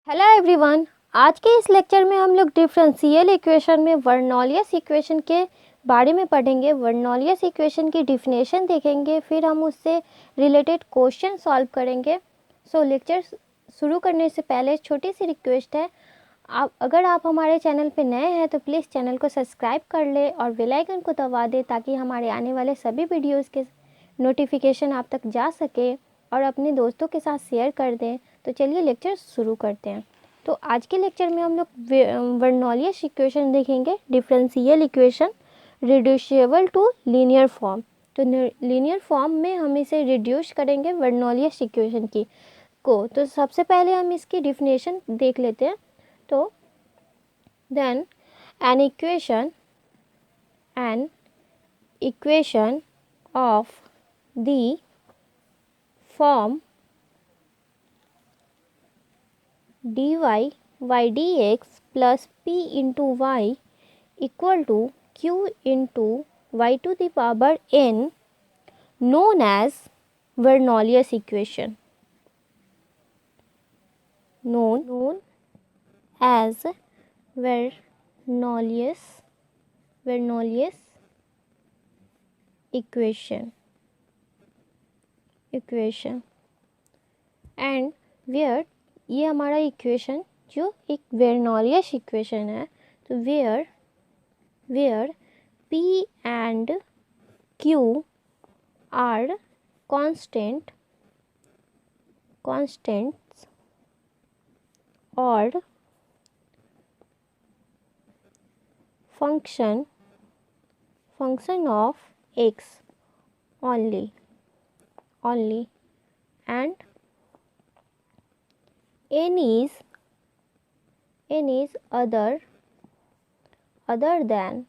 Hello everyone. आज के इस लेक्चर में हम लोग डिफरेंशियल इक्वेशन में बर्नौलियस इक्वेशन के बारे में पढ़ेंगे। बर्नौलियस इक्वेशन की डिफिनेशन देखेंगे, फिर हम उससे रिलेटेड क्वेश्चन सॉल्व करेंगे। लेक्चर शुरू करने से पहले छोटी सी रिक्वेस्ट है, अगर आप हमारे चैनल पे नए हैं तो प्लीज़ चैनल को सब्सक्राइब कर ले और बेल आइकन को दबा दें ताकि हमारे आने वाले सभी वीडियोज़ के नोटिफिकेशन आप तक जा सके और अपने दोस्तों के साथ शेयर कर दें। तो चलिए लेक्चर शुरू करते हैं। तो आज के लेक्चर में हम लोग बर्नौलियस इक्वेशन देखेंगे, differential equation reducible to linear form. तो लीनियर फॉर्म में हम इसे रिड्यूस करेंगे बर्नौलियस इक्वेशन की को। तो सबसे पहले हम इसकी डिफिनेशन देख लेते हैं। तो then an equation of the form dy by dx plus p into y equal to q into y to the power n known as Bernoulli's equation. Known as Bernoulli's equation and where ये हमारा equation जो एक बर्नौलियस equation है, तो where p and q are constants और function of x only and n is other than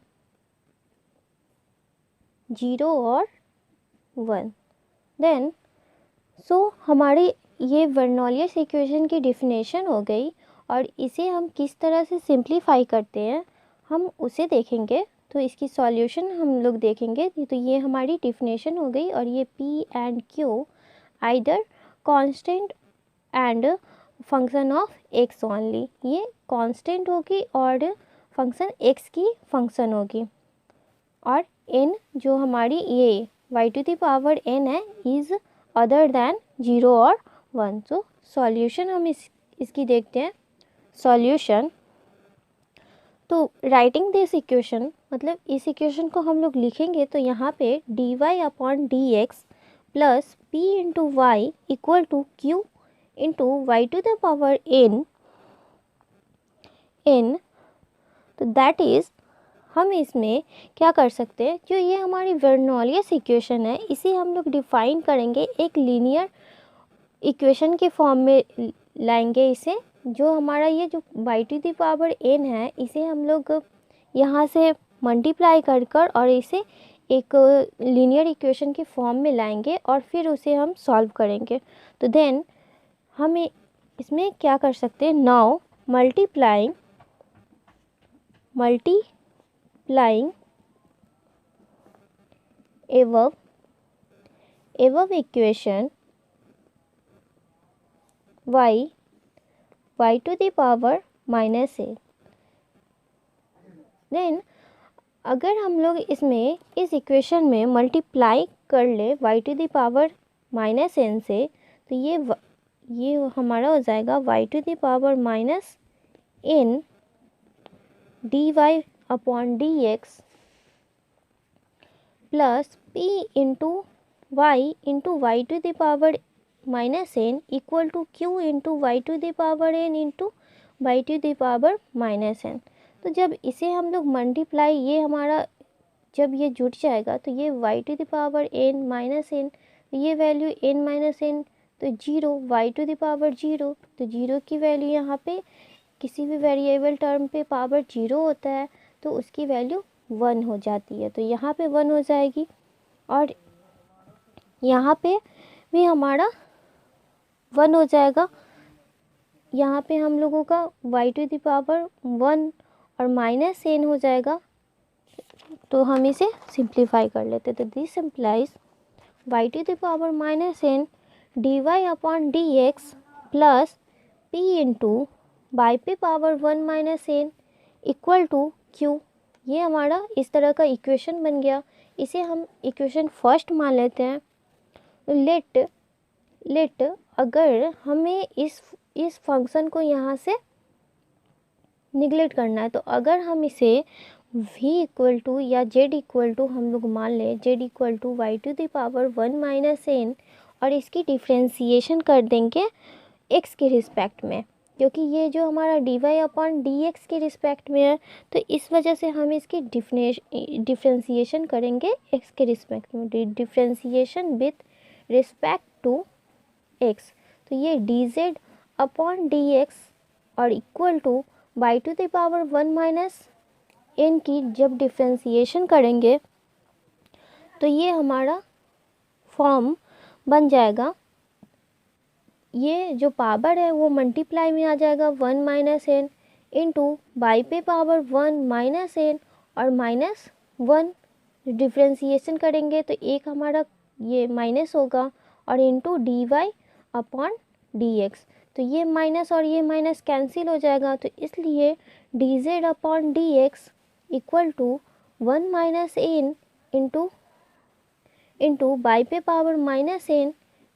0 और 1। Then हमारी ये बर्नौलियस इक्वेशन की डिफिनेशन हो गई और इसे हम किस तरह से सिंप्लीफाई करते हैं हम उसे देखेंगे। तो इसकी सॉल्यूशन हम लोग देखेंगे। तो ये हमारी डिफिनेशन हो गई और ये p and q either constant and function of x only, ये कांस्टेंट होगी और फंक्शन x की फंक्शन होगी। और n जो हमारी ये y to the power n है इज़ अदर देन 0 और 1। तो सॉल्यूशन हम इसकी देखते हैं। सॉल्यूशन, तो राइटिंग दिस इक्वेशन मतलब इस इक्वेशन को हम लोग लिखेंगे तो यहाँ पे dy upon dx plus p into y equal to q into y to the power n। तो दैट इज़ हम इसमें क्या कर सकते हैं, जो ये हमारी बर्नौलियस इक्वेशन है इसे हम लोग डिफाइन करेंगे एक लीनियर इक्वेशन के फॉर्म में लाएंगे इसे। जो हमारा ये जो y to the power n है इसे हम लोग यहाँ से मल्टीप्लाई कर और इसे एक लीनियर इक्वेशन के फॉर्म में लाएंगे और फिर उसे हम सॉल्व करेंगे। तो देन हम इसमें क्या कर सकते हैं, now multiplying above equation y to the power minus a। देन अगर हम लोग इसमें इस इक्वेशन में मल्टीप्लाई कर ले y to the power minus n से, तो ये हमारा हो जाएगा y to the power minus n dy upon dx plus p into y to the power minus n equal to q into y to the power n into y to the power minus n। तो जब इसे हम लोग multiply, ये हमारा जब ये जुट जाएगा तो ये y to the power n minus n, ये वैल्यू n माइनस n तो 0, वाई टू द पावर 0, तो 0 की वैल्यू यहाँ पे किसी भी वेरिएबल टर्म पे पावर 0 होता है तो उसकी वैल्यू 1 हो जाती है। तो यहाँ पे 1 हो जाएगी और यहाँ पे भी हमारा 1 हो जाएगा। यहाँ पे हम लोगों का y टू द पावर 1 और माइनस n हो जाएगा। तो हम इसे सिंप्लीफाई कर लेते। तो this implies y to the power minus n dy upon dx plus p into by पे power 1 minus N equal to Q. ये हमारा इस तरह का इक्वेशन बन गया। इसे हम इक्वेशन फर्स्ट मान लेते हैं। लेट अगर हमें इस फंक्शन को यहाँ से निगलेक्ट करना है, तो अगर हम इसे v इक्वल टू या z इक्वल टू हम लोग मान लें z equal to y to the power 1 minus n, और इसकी डिफ्रेंसिएशन कर देंगे x के रिस्पेक्ट में, क्योंकि ये जो हमारा dy अपॉन dx के रिस्पेक्ट में है, तो इस वजह से हम इसकी डिफ्रेंसिएशन करेंगे x के रिस्पेक्ट में, differentiation with respect to x। तो ये dz अपॉन dx और equal to y to the power 1 minus n की जब डिफ्रेंसिएशन करेंगे तो ये हमारा फॉर्म बन जाएगा। ये जो पावर है वो मल्टीप्लाई में आ जाएगा 1 माइनस एन इंटू बाई पे पावर 1 माइनस एन और माइनस 1 डिफ्रेंसिएशन करेंगे तो एक हमारा ये माइनस होगा और into D Y upon D x. तो ये माइनस और ये माइनस कैंसिल हो जाएगा, तो इसलिए D Z upon D x equal to 1 minus N into by पे power minus N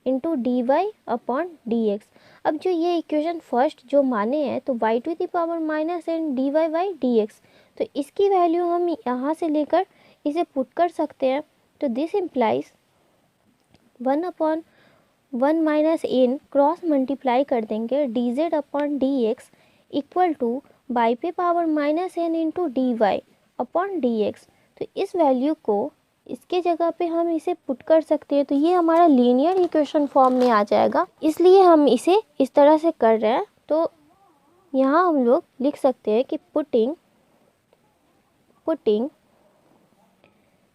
into D Y upon D x. अब जो ये इक्वेशन फर्स्ट जो माने हैं, तो Y to the power minus N D Y by D x, तो इसकी वैल्यू हम यहाँ से लेकर इसे पुट कर सकते हैं। तो this implies 1 upon 1 minus N cross multiply कर देंगे D Z upon D x equal to बाई पे power minus N into D Y upon D x. तो इस वैल्यू को इसके जगह पे हम इसे पुट कर सकते हैं, तो ये हमारा लीनियर इक्वेशन फॉर्म में आ जाएगा, इसलिए हम इसे इस तरह से कर रहे हैं। तो यहाँ हम लोग लिख सकते हैं कि पुटिंग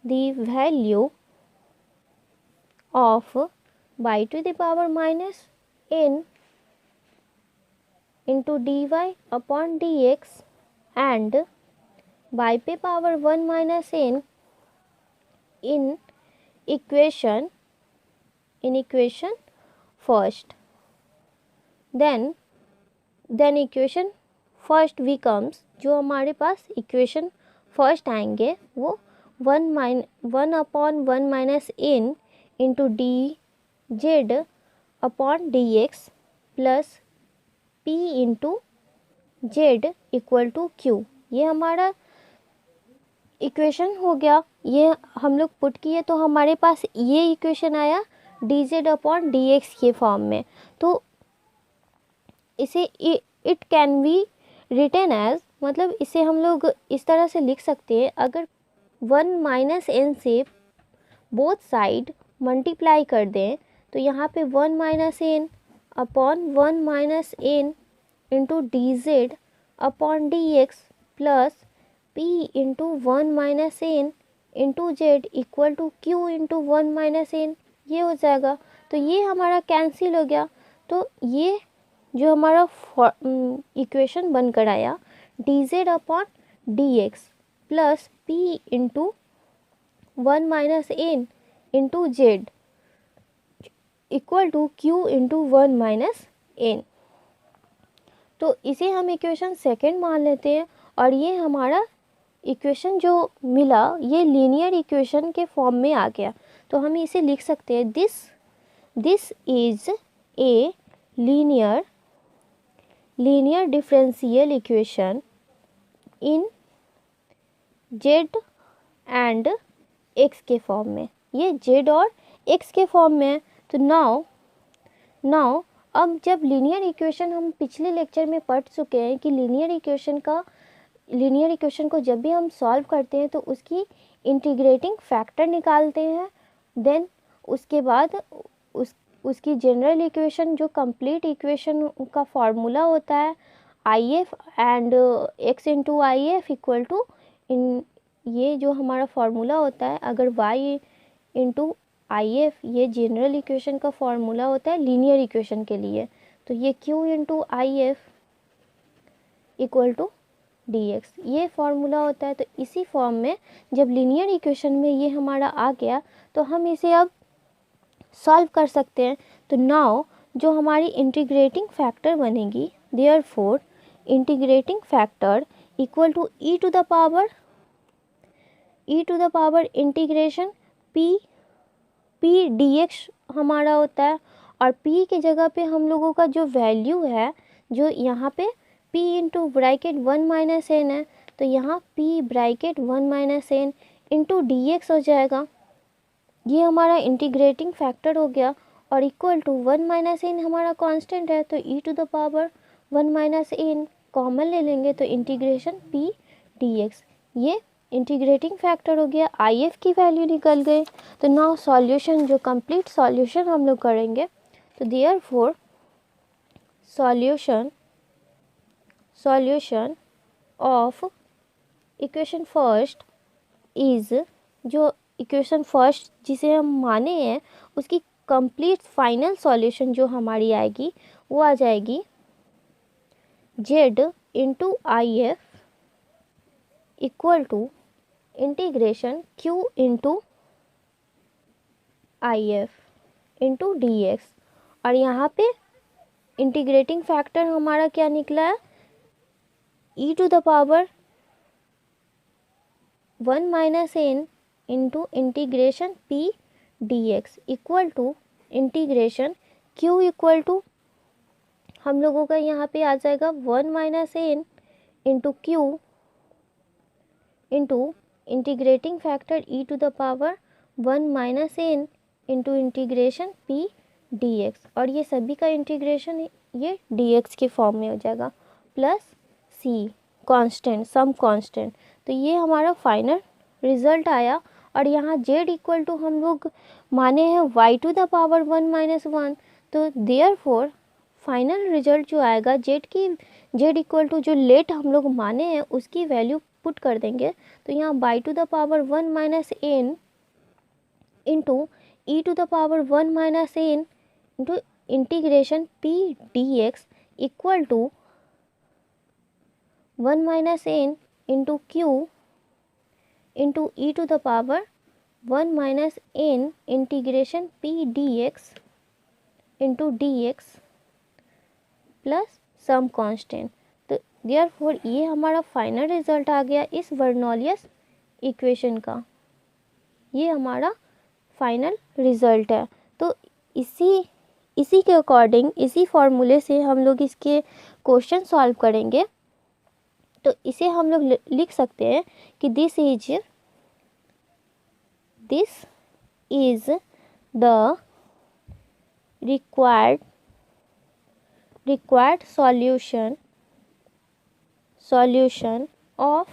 द वैल्यू ऑफ बाई to the power minus N into D Y upon D x and बाई पे power 1 minus N in equation first, then equation first becomes, जो हमारे पास इक्वेशन फर्स्ट आएंगे वो 1 upon 1 minus N into d Z upon D x plus p into z equal to Q. ये हमारा equation हो गया। ये हम लोग पुट किए तो हमारे पास ये इक्वेशन आया d Z upon D x के फॉर्म में। तो इसे it can be written as, मतलब इसे हम लोग इस तरह से लिख सकते हैं, अगर 1 माइनस एन से बोथ साइड मल्टीप्लाई कर दें तो यहाँ पे 1 minus n upon 1 minus N into d Z upon D x plus p into 1 minus N into z equal to q into 1 minus n, ये हो जाएगा। तो ये हमारा कैंसिल हो गया। तो ये जो हमारा इक्वेशन बनकर आया d Z upon D x plus p into 1 minus N into z equal to q into 1 minus n. तो इसे हम इक्वेशन सेकेंड मान लेते हैं और ये हमारा इक्वेशन जो मिला ये लीनियर इक्वेशन के फॉर्म में आ गया। तो हम इसे लिख सकते हैं this is a linear differential equation in Z and x के फॉर्म में। ये जेड और एक्स के फॉर्म में है। तो नाउ अब जब लीनियर इक्वेशन हम पिछले लेक्चर में पढ़ चुके हैं कि लीनियर इक्वेशन को जब भी हम सॉल्व करते हैं तो उसकी इंटीग्रेटिंग फैक्टर निकालते हैं, देन उसके बाद उसकी जनरल इक्वेशन जो कंप्लीट इक्वेशन का फार्मूला होता है I F and x into I F equal to ये जो हमारा फार्मूला होता है, अगर y इंटू आई एफ ये जनरल इक्वेशन का फार्मूला होता है लीनियर इक्वेशन के लिए, तो ये q into I F equal to dx ये फार्मूला होता है। तो इसी फॉर्म में जब लीनियर इक्वेशन में ये हमारा आ गया तो हम इसे अब सॉल्व कर सकते हैं। तो नाउ जो हमारी इंटीग्रेटिंग फैक्टर बनेगी, therefore integrating factor equal to E to the power integration p d x हमारा होता है। और p के जगह पे हम लोगों का जो वैल्यू है, जो यहाँ पे p into bracket 1 minus N है, तो यहाँ p bracket 1 minus N into D x हो जाएगा। ये हमारा इंटीग्रेटिंग फैक्टर हो गया। और इक्वल टू 1 माइनस एन हमारा कांस्टेंट है, तो E to the power 1 minus N common ले लेंगे तो इंटीग्रेशन p dx, ये इंटीग्रेटिंग फैक्टर हो गया। आई एफ की वैल्यू निकल गई। तो नाउ सॉल्यूशन, जो कंप्लीट सॉल्यूशन हम लोग करेंगे, तो therefore solution of equation first is, जो इक्वेशन फर्स्ट जिसे हम माने हैं उसकी कंप्लीट फाइनल सॉल्यूशन जो हमारी आएगी वो आ जाएगी z into I F equal to integration q into I F into D x. और यहाँ पे इंटीग्रेटिंग फैक्टर हमारा क्या निकला है, e to the power 1 minus N into integration p dx equal to integration q equal to हम लोगों का यहाँ पे आ जाएगा 1 minus N into q into integrating factor e to the power 1 minus N into integration p dx। और ये सभी का इंटीग्रेशन ये dx के फॉर्म में हो जाएगा, plus c constant, some constant. तो ये हमारा फाइनल रिजल्ट आया। और यहाँ z इक्वल टू हम लोग माने हैं y to the power 1 minus 1, तो देयरफॉर फाइनल रिजल्ट जो आएगा z इक्वल टू जो लेट हम लोग माने हैं उसकी वैल्यू पुट कर देंगे। तो यहाँ y to the power 1 minus N into E to the power 1 minus N into integration p dx equal to 1 minus N into q into E to the power 1 minus n integration p dx into dx plus some constant. तो therefore ये हमारा final result आ गया इस बर्नौलियस equation का, ये हमारा final result है। तो इसी के अकॉर्डिंग, इसी फॉर्मूले से हम लोग इसके क्वेश्चन सॉल्व करेंगे। तो इसे हम लोग लिख सकते हैं कि this is the required solution of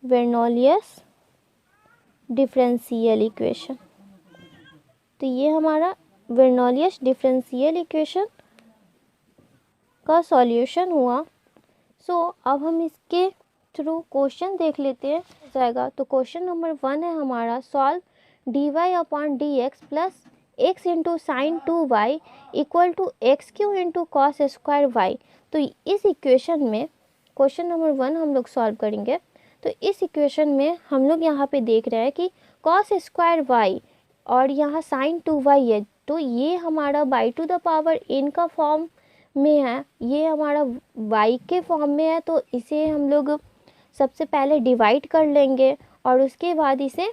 Bernoulli's differential equation. तो ये हमारा बर्नौलियस डिफरेंशियल इक्वेशन का सॉल्यूशन हुआ। अब हम इसके थ्रू क्वेश्चन देख लेते हैं जाएगा। तो क्वेश्चन नंबर 1 है हमारा, solve dy upon D x plus x into sine 2y equal to x q into cos square y. तो इस इक्वेशन में क्वेश्चन नंबर 1 हम लोग सॉल्व करेंगे। तो इस इक्वेशन में हम लोग यहाँ पे देख रहे हैं कि कॉस स्क्वायर वाई और यहाँ साइन 2y है, तो ये हमारा by to the power n का फॉर्म में है, ये हमारा y के फॉर्म में है। तो इसे हम लोग सबसे पहले डिवाइड कर लेंगे और उसके बाद इसे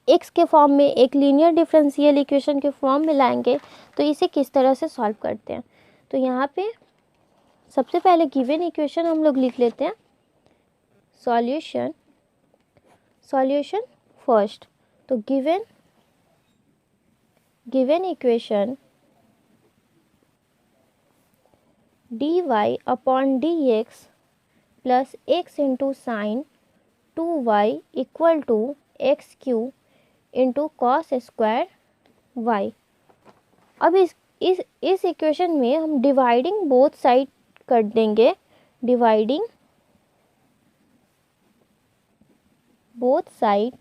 x के फॉर्म में, एक लीनियर डिफरेंशियल इक्वेशन के फॉर्म में लाएंगे। तो इसे किस तरह से सॉल्व करते हैं, तो यहाँ पे सबसे पहले गिवन इक्वेशन हम लोग लिख लेते हैं, सॉल्यूशन फर्स्ट। तो given equation dy upon D x plus x into sine 2y equal to x q into cos square y. अब इस इक्वेशन में हम डिवाइडिंग बोथ साइड कर देंगे, dividing both side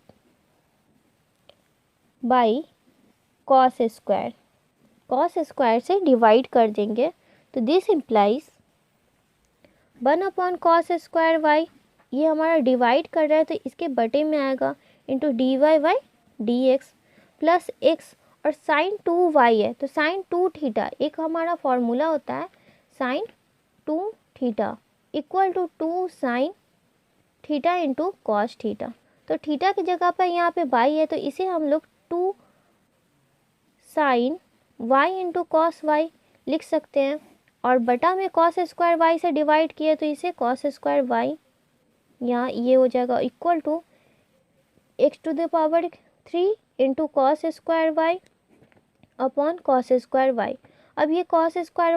by cos square से divide कर देंगे। तो this implies 1 upon cos square y, ये हमारा डिवाइड कर रहा है तो इसके बटे में आएगा into dy by D x. Plus x और साइन 2y है तो साइन 2 थीटा, एक हमारा फॉर्मूला होता है sine 2 theta equal to 2 sine theta into cos theta. तो थीटा की जगह पर यहाँ पे y है तो इसे हम लोग 2 sine y into cos y लिख सकते हैं, और बटा में कॉस स्क्वायर वाई से डिवाइड किए तो इसे कॉस स्क्वायर वाई, यहाँ ये हो जाएगा equal to x to the power 3 into cos square y upon cos square y. अब ये कॉस स्क्वायर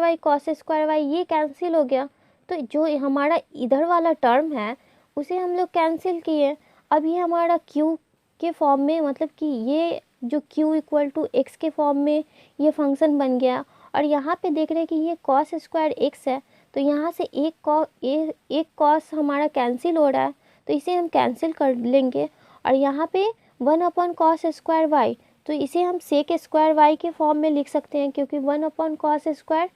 वाई ये कैंसिल हो गया, तो जो हमारा इधर वाला टर्म है उसे हम लोग कैंसिल किए। अब ये हमारा q के फॉर्म में, मतलब कि ये जो q इक्वल टू एक्स के फॉर्म में ये फंक्शन बन गया। और यहाँ पे देख रहे हैं कि ये कॉस स्क्वायर एक्स है, तो यहाँ से एक कॉस हमारा कैंसिल हो रहा है तो इसे हम कैंसिल कर लेंगे। और यहाँ पे 1 अपॉन कॉस स्क्वायर वाई, तो इसे हम सेक स्क्वायर वाई के फॉर्म में लिख सकते हैं, क्योंकि 1 upon cos square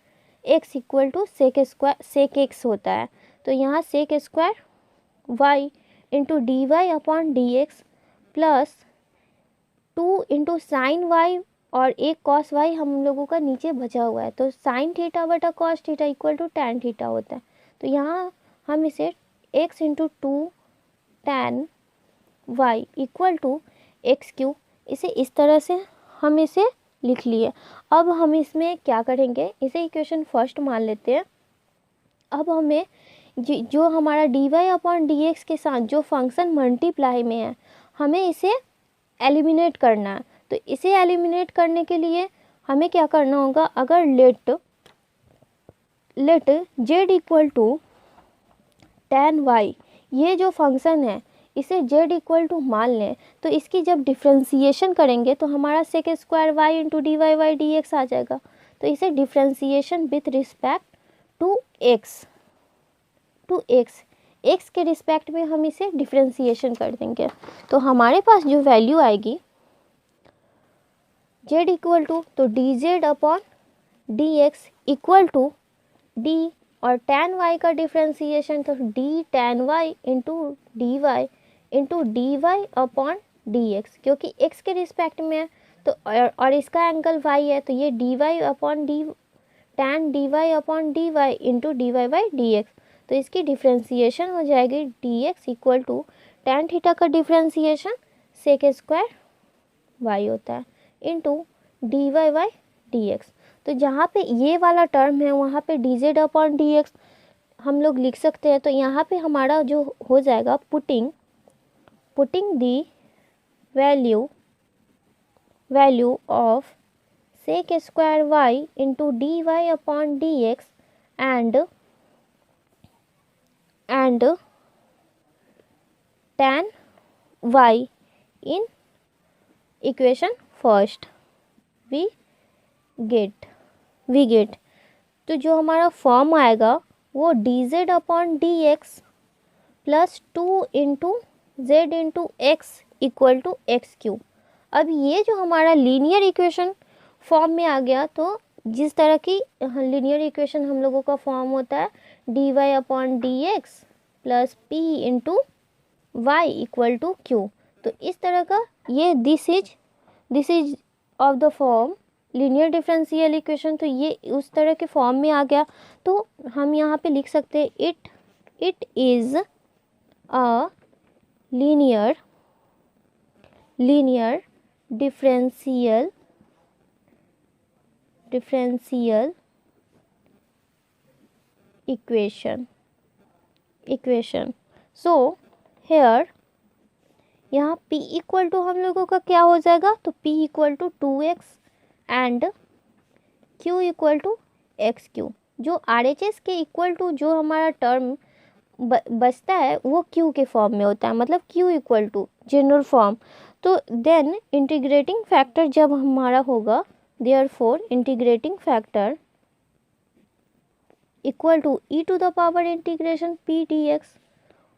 x equal to sec x होता है। तो यहाँ sec square Y into D Y upon D x plus 2 into sine y और एक कॉस वाई हम लोगों का नीचे बचा हुआ है, तो साइन थीटा बटा cos theta equal to tan theta होता है। तो यहाँ हम इसे x into 2 tan y equal to x q, इसे इस तरह से हम इसे लिख लिए। अब हम इसमें क्या करेंगे, इसे इक्वेशन फर्स्ट मान लेते हैं। अब हमें जो हमारा d Y upon D x के साथ जो फंक्शन मल्टीप्लाई में है हमें इसे एलिमिनेट करना है। तो इसे एलिमिनेट करने के लिए हमें क्या करना होगा, अगर let z equal to tan y, ये जो फंक्शन है इसे z इक्वल टू मान लें, तो इसकी जब डिफ्रेंसिएशन करेंगे तो हमारा sec square Y into D Y Y D X आ जाएगा। तो इसे differentiation with respect to X के रिस्पेक्ट में हम इसे डिफ्रेंसिएशन कर देंगे। तो हमारे पास जो वैल्यू आएगी z इक्वल टू, तो D Z upon D x equal to d और टैन वाई का डिफ्रेंसिएशन, तो d tan y into D Y upon D x, क्योंकि x के रिस्पेक्ट में है तो और इसका एंगल y है, तो ये d Y upon d tan d Y upon d y into D Y by D x. तो इसकी डिफ्रेंसिएशन हो जाएगी d x equal to tan theta का डिफ्रेंसिएशन सेक स्क्वायर वाई होता है into D Y by D x. तो जहाँ पे ये वाला टर्म है वहाँ पे d Z upon D x हम लोग लिख सकते हैं। तो यहाँ पे हमारा जो हो जाएगा putting the value of sec square Y into D Y upon D x and tan y in equation first we get तो जो हमारा फॉर्म आएगा वो d Z upon D x plus 2 into z into x equal to x q. अब ये जो हमारा linear equation form में आ गया, तो जिस तरह की लीनियर इक्वेशन हम लोगों का फॉर्म होता है d Y upon D x plus p into y equal to q, तो इस तरह का ये this is of the form linear differential equation. तो ये उस तरह के फॉर्म में आ गया, तो हम यहाँ पे लिख सकते हैं it is a linear differential equation. So here यहाँ p इक्वल टू हम लोगों का क्या हो जाएगा, तो p equal to 2x and q equal to x q. जो RHS के इक्वल टू जो हमारा टर्म बचता है वो q के फॉर्म में होता है, मतलब q equal to general form. तो देन इंटीग्रेटिंग फैक्टर जब हमारा होगा, therefore integrating factor equal to e to the power integration p dx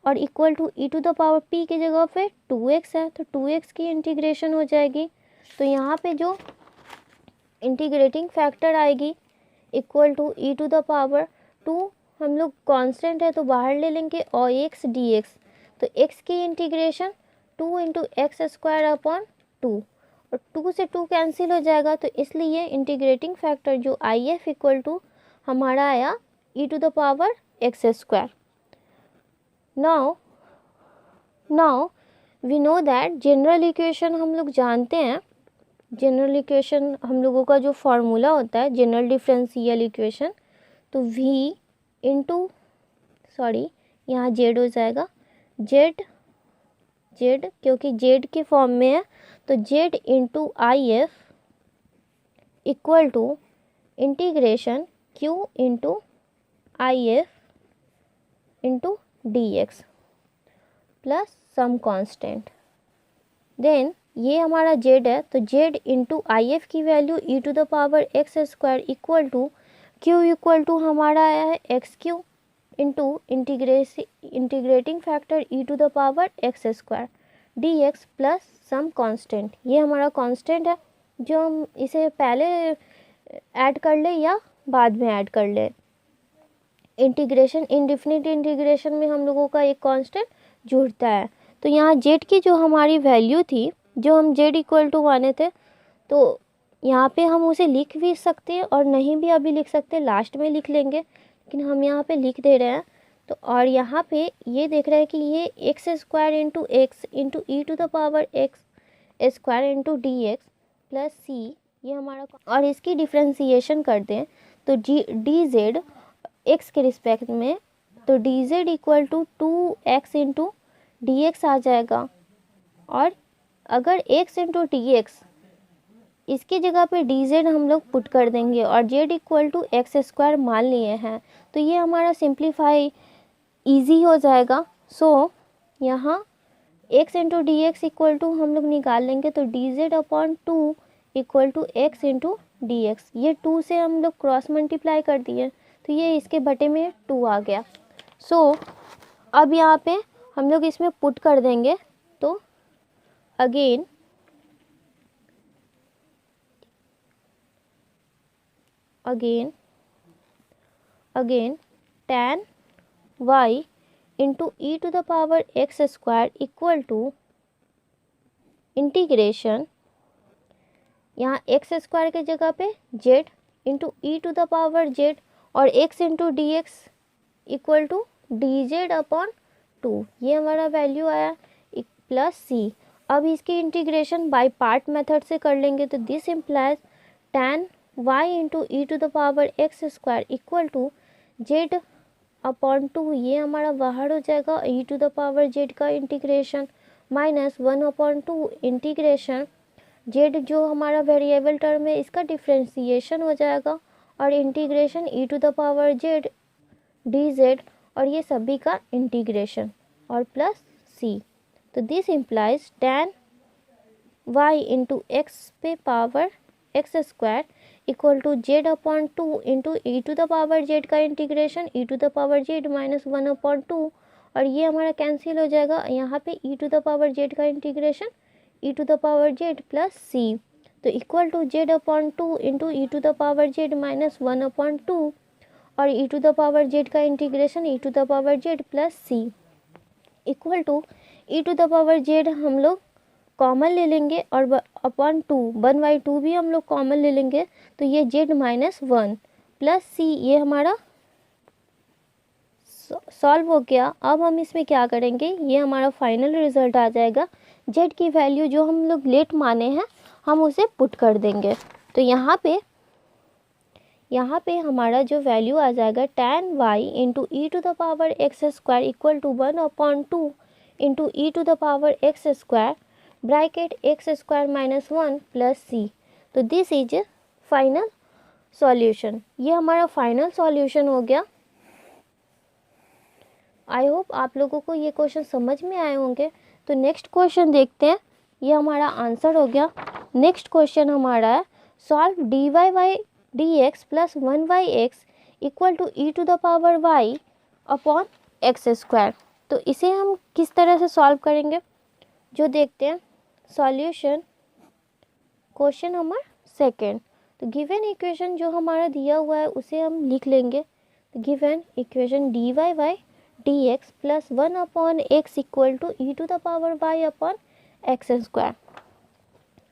और equal to e to the power p की जगह पे 2x है, तो 2x की इंटीग्रेशन हो जाएगी। तो यहाँ पे जो इंटीग्रेटिंग फैक्टर आएगी equal to e to the power 2, हम लोग कांस्टेंट है तो बाहर ले लेंगे, और x dx, तो x की integration 2 into x square upon 2 और 2 से 2 कैंसिल हो जाएगा, तो इसलिए इंटीग्रेटिंग फैक्टर जो आई एफ इक्वल टू हमारा आया e⁻x²। Now we know that general equation हम लोग जानते हैं। जनरल इक्वेशन हम लोगों का जो फॉर्मूला होता है जनरल डिफरेंशियल इक्वेशन, तो v इंटू यहाँ जेड हो जाएगा, जेड क्योंकि जेड के फॉर्म में है, तो z into I F equal to integration q into I F into D x plus some constant. Then ये हमारा z है, तो z इंटू आई एफ की value e⁻x² equal to q equal to हमारा आया है x³ into integrating factor e⁻x² dx plus some constant. ये हमारा कांस्टेंट है, जो हम इसे पहले ऐड कर ले या बाद में ऐड कर ले। इंटीग्रेशन इनडिफिनिट इंटीग्रेशन में हम लोगों का एक कांस्टेंट जुड़ता है। तो यहाँ z की जो हमारी वैल्यू थी, जो हम z इक्वल टू माने थे, तो यहाँ पे हम उसे लिख भी सकते हैं और नहीं भी अभी लिख सकते, लास्ट में लिख लेंगे, लेकिन हम यहाँ पे लिख दे रहे हैं। तो और यहाँ पे ये देख रहे हैं कि ये x² into X into e⁻x² into D x plus C, ये हमारा, और इसकी डिफ्रेंसिएशन कर दें तो डी जेड एक्स के रिस्पेक्ट में, तो D Z equal to 2x into D X आ जाएगा। और अगर x इंटू डी एक्स इसकी जगह पे डी जेड हम लोग पुट कर देंगे और z इक्वल टू x² मान लिए हैं, तो ये हमारा सिंप्लीफाई ईजी हो जाएगा। सो यहाँ x into D x equal to हम लोग निकाल लेंगे, तो D Z upon 2 equal to x into D x. ये 2 से हम लोग क्रॉस मल्टीप्लाई कर दिए, तो ये इसके बटे में 2 आ गया। सो अब यहाँ पे हम लोग इसमें पुट कर देंगे, तो again tan y into e⁻x² equal to integration, यहाँ x² के जगह पे z इंटू e⁻z और x into D x equal to d Z upon 2, ये हमारा वैल्यू आया, प्लस सी। अब इसकी इंटीग्रेशन बाय पार्ट मेथड से कर लेंगे, तो this implies tan y into e⁻x² equal to z upon 2, ये हमारा बाहर हो जाएगा, e⁻z का इंटीग्रेशन माइनस 1/2 इंटीग्रेशन z जो हमारा वेरिएबल टर्म है इसका डिफ्रेंसिएशन हो जाएगा, और इंटीग्रेशन e⁻z dz और ये सभी का इंटीग्रेशन और प्लस c। तो this implies tan y into X पे power x² equal to z upon 2 into e⁻z का इंटीग्रेशन e⁻z माइनस 1/2, और ये हमारा कैंसिल हो जाएगा, यहाँ पे e⁻z का इंटीग्रेशन e⁻z प्लस c, तो equal to z upon 2 into e⁻z minus 1/2 और e⁻z का integration e⁻z plus c equal to e⁻z हम लोग कॉमन ले लेंगे और अपॉन 2 1/2 भी हम लोग कॉमन ले लेंगे, तो ये z माइनस 1 प्लस c, ये हमारा सॉल्व हो गया। अब हम इसमें क्या करेंगे, ये हमारा फाइनल रिजल्ट आ जाएगा, z की वैल्यू जो हम लोग लेट माने हैं हम उसे पुट कर देंगे, तो यहाँ पे हमारा जो वैल्यू आ जाएगा tan y into e⁻x² equal to 1/2 into e⁻x² bracket x² minus 1 plus c। तो दिस इज फाइनल सॉल्यूशन, ये हमारा फाइनल सॉल्यूशन हो गया। आई होप आप लोगों को ये क्वेश्चन समझ में आए होंगे। तो नेक्स्ट क्वेश्चन देखते हैं, ये हमारा आंसर हो गया। नेक्स्ट क्वेश्चन हमारा है solve dy dx plus 1y(x) equal to e⁻y upon x²। तो इसे हम किस तरह से सॉल्व करेंगे, जो देखते हैं। सॉल्यूशन क्वेश्चन नंबर सेकेंड, तो गिवन इक्वेशन जो हमारा दिया हुआ है उसे हम लिख लेंगे। तो given equation dy dx plus 1/x equal to e⁻y upon x²।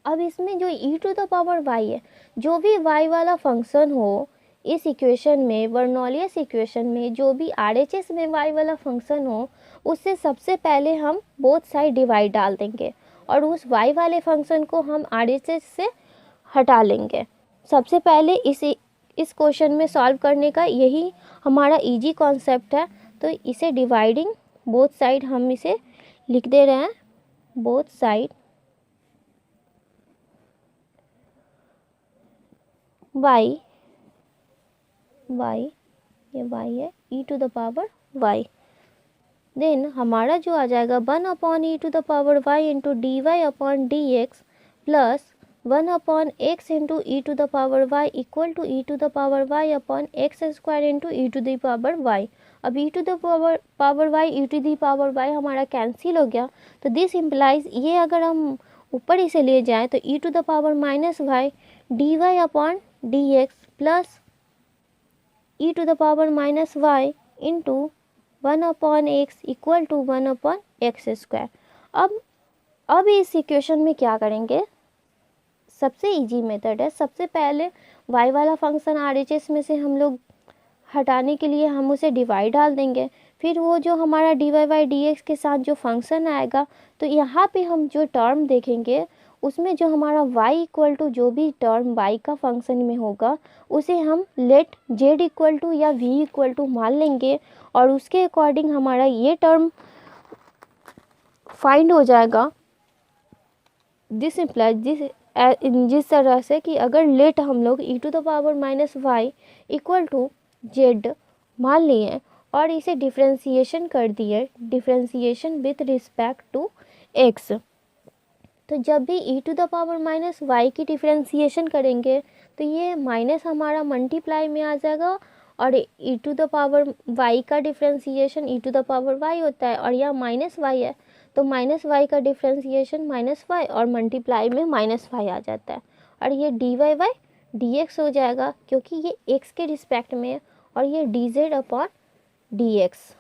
अब इसमें जो e to the power y है, जो भी y वाला फंक्शन हो इस इक्वेशन में, बर्नौलियस इक्वेशन में जो भी RHS में y वाला फंक्शन हो, उससे सबसे पहले हम बोथ साइड डिवाइड डाल देंगे और उस y वाले फंक्शन को हम RHS से हटा लेंगे। सबसे पहले इस क्वेश्चन में सॉल्व करने का यही हमारा इजी कॉन्सेप्ट है। तो इसे डिवाइडिंग बोथ साइड हम इसे लिख दे रहे हैं, बोथ साइड y, ये y है, e to the power y। Then हमारा जो आ जाएगा 1/e to the power y into D Y upon D x plus 1/x into E to the power y equal to E to the power y upon X square into E to the power y। अब E to the power y E to the power y हमारा cancel हो गया, तो this implies ये अगर हम ऊपर इसे ले जाएं तो E to the power minus Y D Y upon D x plus E to the power minus Y into 1/x equal to 1/x square. अब इस इक्वेशन में क्या करेंगे, सबसे इजी मेथड है। सबसे पहले y वाला फंक्शन RHS में से हम लोग हटाने के लिए हम उसे डिवाइड डाल देंगे, फिर वो जो हमारा d Y by D x के साथ जो फंक्शन आएगा, तो यहाँ पे हम जो टर्म देखेंगे उसमें जो हमारा y इक्वल टू जो भी टर्म y का फंक्शन में होगा उसे हम लेट z इक्वल टू या v इक्वल टू मान लेंगे और उसके अकॉर्डिंग हमारा ये टर्म फाइंड हो जाएगा। दिस इम्प्लाइज जिस तरह से कि अगर लेट हम लोग e to the power minus y equal to z मान लिए और इसे डिफ्रेंसिएशन कर दिए, differentiation with respect to x, तो जब भी e to the power minus y की डिफ्रेंसिएशन करेंगे तो ये माइनस हमारा मल्टीप्लाई में आ जाएगा और e to the power y का differentiation e to the power y होता है और यह माइनस y है, तो माइनस y का डिफ्रेंसिएशन माइनस y और मल्टीप्लाई में माइनस y आ जाता है और ये d Y by D x हो जाएगा क्योंकि ये x के रिस्पेक्ट में है और ये D Z upon D x,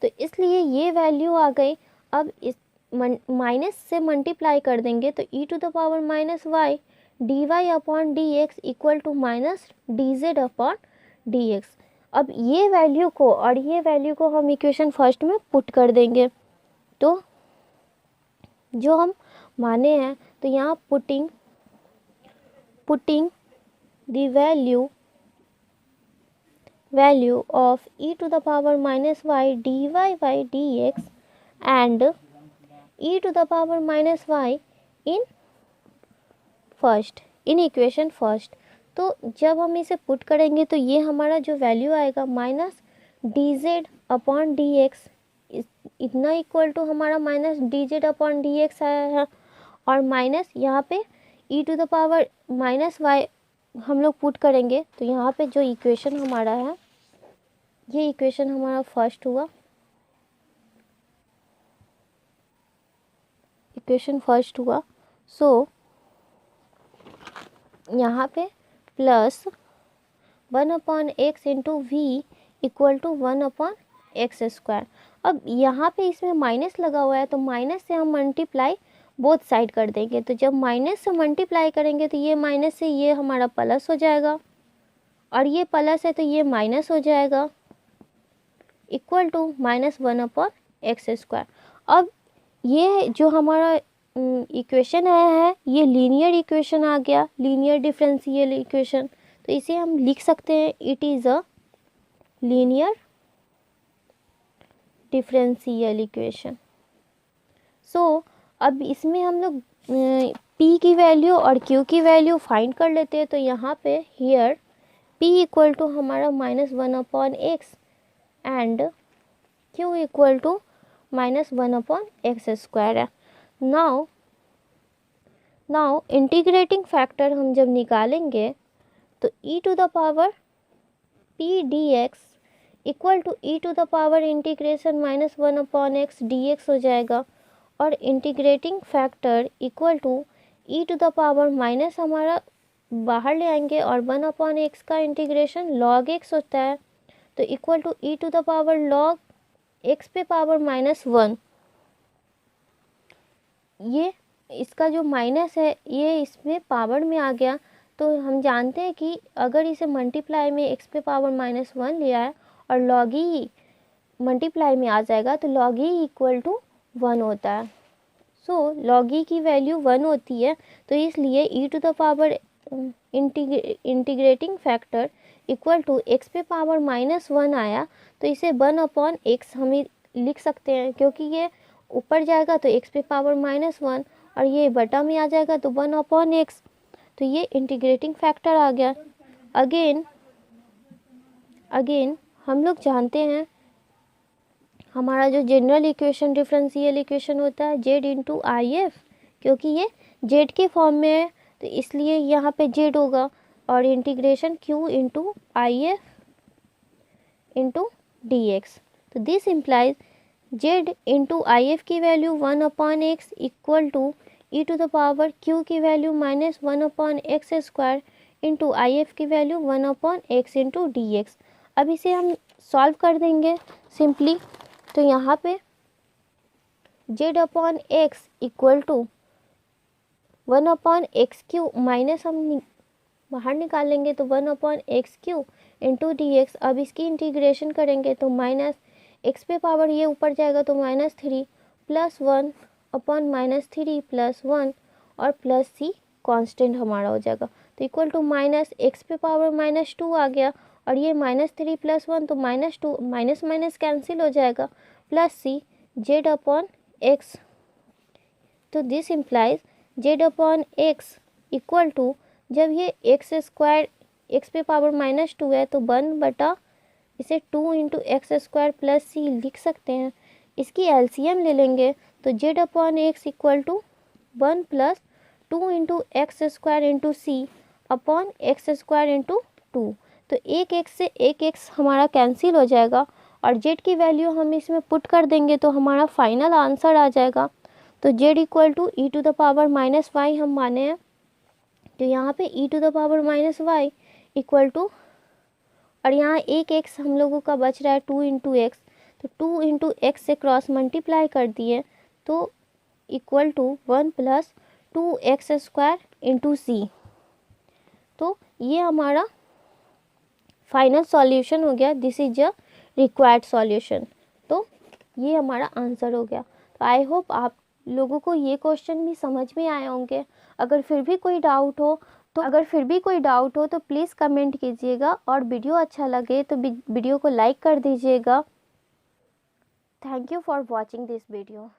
तो इसलिए ये वैल्यू आ गई। अब इस माइनस से मल्टीप्लाई कर देंगे तो e to the power minus Y D Y upon D x equal to minus d Z upon D x. अब ये वैल्यू को और ये वैल्यू को हम इक्वेशन फर्स्ट में पुट कर देंगे, तो जो हम माने हैं तो यहाँ putting the value of e to the power minus Y D Y by D x and e to the power minus y in equation first. तो जब हम इसे पुट करेंगे तो ये हमारा जो वैल्यू आएगा minus d Z upon D x इतना इक्वल टू हमारा minus d Z upon D x आया है और माइनस यहाँ पे e to the power minus y हम लोग पुट करेंगे तो यहाँ पे जो इक्वेशन हमारा है ये इक्वेशन हमारा फर्स्ट हुआ, इक्वेशन फर्स्ट हुआ। सो यहाँ पे plus 1/x into v equal to 1/x square. अब यहाँ पे इसमें माइनस लगा हुआ है तो माइनस से हम मल्टीप्लाई बोथ साइड कर देंगे, तो जब माइनस से मल्टीप्लाई करेंगे तो ये माइनस से ये हमारा प्लस हो जाएगा और ये प्लस है तो ये माइनस हो जाएगा equal to minus 1/x square. अब ये जो हमारा इक्वेशन आया है ये लीनियर इक्वेशन आ गया, लीनियर डिफरेंशियल इक्वेशन, तो इसे हम लिख सकते हैं it is a linear differential equation. So अब इसमें हम लोग p की वैल्यू और q की वैल्यू फाइंड कर लेते हैं, तो यहाँ पे हियर p इक्वल टू हमारा -1/x and q equal to -1/x square है। नाउ इंटीग्रेटिंग फैक्टर हम जब निकालेंगे तो e to the power p dx equal to e to the power integration -1/x dx हो जाएगा और integrating factor equal to e to the power minus हमारा बाहर ले आएंगे और 1/x का इंटीग्रेशन log x होता है, तो equal to e to the power log x पे पावर -1। ये इसका जो माइनस है ये इसमें पावर में आ गया, तो हम जानते हैं कि अगर इसे मल्टीप्लाई में x पे पावर -1 लिया है और log e मल्टीप्लाई में आ जाएगा तो log e इक्वल टू 1 होता है। सो log e की वैल्यू 1 होती है, तो इसलिए e to the power integrating factor equal to x पे पावर -1 आया, तो इसे 1/x हम लिख सकते हैं, क्योंकि ये ऊपर जाएगा तो x पे पावर -1 और ये बटा में आ जाएगा तो 1/x, तो ये इंटीग्रेटिंग फैक्टर आ गया। अगेन हम लोग जानते हैं हमारा जो जनरल इक्वेशन डिफरेंशियल इक्वेशन होता है z इंटू आई एफ, क्योंकि ये z के फॉर्म में है तो इसलिए यहाँ पे z होगा, और integration q into I F into D x. तो this implies z into I F की value 1/x equal to e to the power q की value -1/x² into I F की value 1/x into D x. अब इसे हम solve कर देंगे simply, तो यहाँ पे z/x equal to 1/x³ minus हम बाहर निकाल लेंगे तो 1/x³ इंटू डी एक्स। अब इसकी इंटीग्रेशन करेंगे तो माइनस x पे पावर ये ऊपर जाएगा तो -3 प्लस 1/-3 प्लस 1 और प्लस c कांस्टेंट हमारा हो जाएगा, तो इक्वल टू -x पे पावर -2 आ गया, और ये -3 प्लस 1 तो -2 माइनस माइनस कैंसिल हो जाएगा, प्लस c z/x। तो this implies z/x equal to, जब ये x² x पे पावर -2 है तो 1 इसे 2 इंटू x² प्लस c लिख सकते हैं। इसकी एलसीएम ले लेंगे तो z/x equal to 1 plus 2 into x² into c upon x² into 2। तो एक x से एक x हमारा कैंसिल हो जाएगा, और z की वैल्यू हम इसमें पुट कर देंगे तो हमारा फाइनल आंसर आ जाएगा। तो z equal to e to the power -y हम माने हैं, तो यहाँ पे e to the power -y equal to, और यहाँ एक x हम लोगों का बच रहा है 2 इंटू एक्स, तो 2 इंटू एक्स से क्रॉस मल्टीप्लाई कर दिए तो equal to 1 plus 2x² into C. तो ये हमारा फाइनल सॉल्यूशन हो गया, this is a required solution. तो ये हमारा आंसर हो गया। तो आई होप आप लोगों को ये क्वेश्चन भी समझ में आए होंगे। अगर फिर भी कोई डाउट हो तो प्लीज़ कमेंट कीजिएगा, और वीडियो अच्छा लगे तो वीडियो को लाइक कर दीजिएगा। Thank you for watching this video.